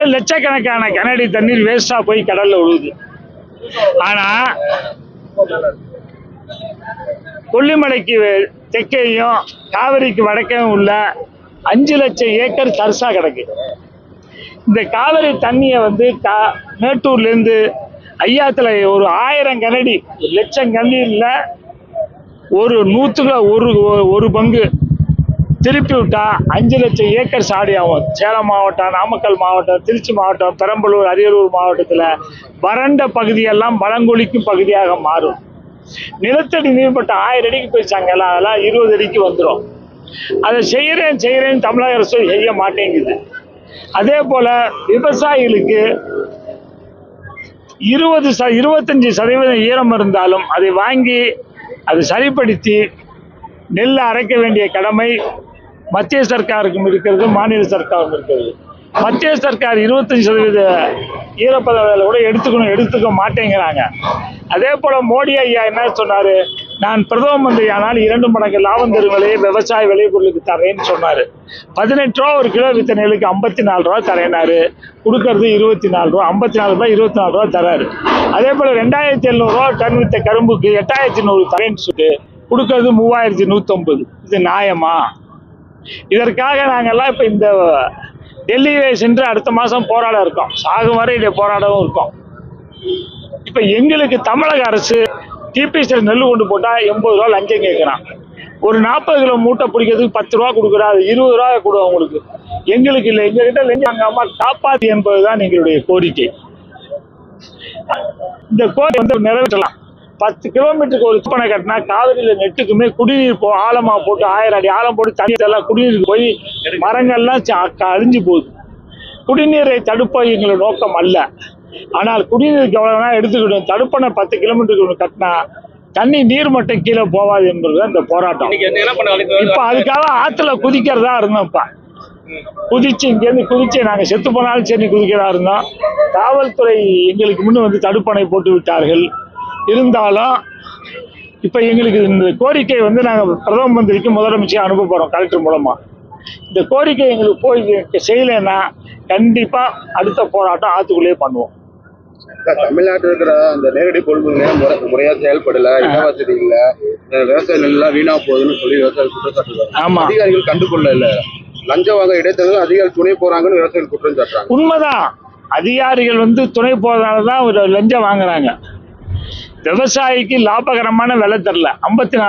லட்சக்கணக்கான கனஅடி தண்ணீர் வேஸ்டா போய் கடல்ல விழுகுது. ஆனா கொல்லிமலைக்கு தெற்கேயும் காவிரிக்கு வடக்கையும் உள்ள 5 லட்சம் ஏக்கர் தரிசா கிடக்கு. இந்த காவிரி தண்ணியை மேட்டூர்ல இருந்து ஐயாத்துல ஒரு 1000 கனஅடி, 1 லட்சம் கண்ணீர்ல ஒரு 100க்கு ஒரு பங்கு திருப்பி விட்டா 5 லட்சம் ஏக்கர் சாடி ஆகும். சேலம் மாவட்டம், நாமக்கல் மாவட்டம், திருச்சி மாவட்டம், பெரம்பலூர், அரியலூர் மாவட்டத்தில் வறண்ட பகுதியெல்லாம் பழங்குழிக்கும் பகுதியாக மாறும். நிலத்தடி நீர்மட்டம் 1000 அடிக்கு போயிச்சாங்க, அதெல்லாம் 20 அடிக்கு வந்துடும். அதை செய்யறேன் தமிழக அரசு செய்ய மாட்டேங்குது. அதே போல விவசாயிகளுக்கு 25% ஈரம் இருந்தாலும் அதை வாங்கி அதை சரிப்படுத்தி நெல் அரைக்க வேண்டிய கடமை மத்திய சர்க்காருக்கும் இருக்கிறது, மாநில சர்க்காருக்கும் இருக்கிறது. மத்திய சர்க்கார் 25% ஈரப்பதம் கூட எடுத்துக்க மாட்டேங்கிறாங்க. அதே போல மோடி ஐயா என்ன சொன்னாரு, நான் பிரதம மந்திரி ஆனால் 2 மடங்கு லாபம் தரும் விலையை விவசாய விளைபொருளுக்கு தரேன்னு சொன்னாரு. 18 ரூபா ஒரு கிலோ வித்த நெல்லுக்கு 54 ரூபா தரேனாரு. கொடுக்கறது 24 ரூபா, 54 ரூபாய் 24 ரூபா தராரு. அதே போல 2700 ரூபா டன் வித்த கரும்புக்கு 8100 தரேன்னு சொல்லிட்டு கொடுக்கறது 3150. இது நியாயமா? இதற்காக நாங்கெல்லாம் இப்ப இந்த டெல்லியை சென்று அடுத்த மாசம் போராட இருக்கோம். சாகும் வரை இதை போராடவும் இருக்கோம். இப்ப எங்களுக்கு தமிழக அரசு டிபிசி நெல் கொண்டு போட்டா 80 ரூபா லஞ்சம் கேட்கிறான். ஒரு 40 கிலோ மூட்டை பிடிக்கிறதுக்கு 10 ரூபா கொடுக்குறாரு, 20 ரூபா கொடு அவங்களுக்கு. எங்களுக்கு இல்லை, எங்ககிட்ட லஞ்சம் வாங்காம காப்பாத்து என்பதுதான் எங்களுடைய கோரிக்கை. இந்த கோரிக்கை நிறைவேற்றலாம். 10 கிலோமீட்டருக்கு ஒரு தூப்பனை கட்டினா காவிரியில நெட்டுக்குமே குடிநீர் ஆழமா போட்டு 1000 அடி ஆழம் போட்டு தண்ணி எல்லாம் குடிநீருக்கு போய் மரங்கள்லாம் அழிஞ்சு போகுது. குடிநீரை தடுப்ப எங்களோட நோக்கம் அல்ல. ஆனால் குடிநீருக்கு எவ்வளவுனா எடுத்துக்கிட்டோம். தடுப்பணை 10 கிலோமீட்டருக்கு கட்டினா தண்ணி நீர் மட்டும் கீழே போவாது என்பதுதான் இந்த போராட்டம். இப்ப அதுக்காக ஆத்துல குதிக்கிறதா இருந்தோம். இங்கேருந்து குதிச்சு நாங்க செத்து போனாலும் சரி குதிக்கிறதா இருந்தோம். காவல்துறை எங்களுக்கு முன்ன தடுப்பணை போட்டு விட்டார்கள். இருந்தாலும் இப்ப எங்களுக்கு இந்த கோரிக்கை நாங்க பிரதம மந்திரிக்கு முதலமைச்சர் அனுப்ப போறோம் கலெக்டர் மூலமா. இந்த கோரிக்கை எங்களுக்கு போய் செய்யலைன்னா கண்டிப்பா அடுத்த போராட்டம் ஆத்துக்குள்ளேயே பண்ணுவோம். தமிழ்நாட்டில் இருக்கிற அந்த நேரடி கொள்முதல் முறையா செயல்படல, இடவசதி இல்ல, விவசாய நெல்லாம் வீணா போகுதுன்னு சொல்லி விவசாயிகள் குற்றம் சாட்டுறாங்க. அதிகாரிகள் கண்டுகொள்ள இல்ல, லஞ்சம் வாங்க இடைத்தரகர்கள் அதிகாரிகள் துணை போறாங்கன்னு விவசாயிகள் குற்றம் சாட்டுறாங்க. உண்மைதான், அதிகாரிகள் துணை போறதுனாலதான் ஒரு லஞ்சம் வாங்குறாங்க. விவசாயிக்கு லாபகரமான விலை தரல. 54 ரூபா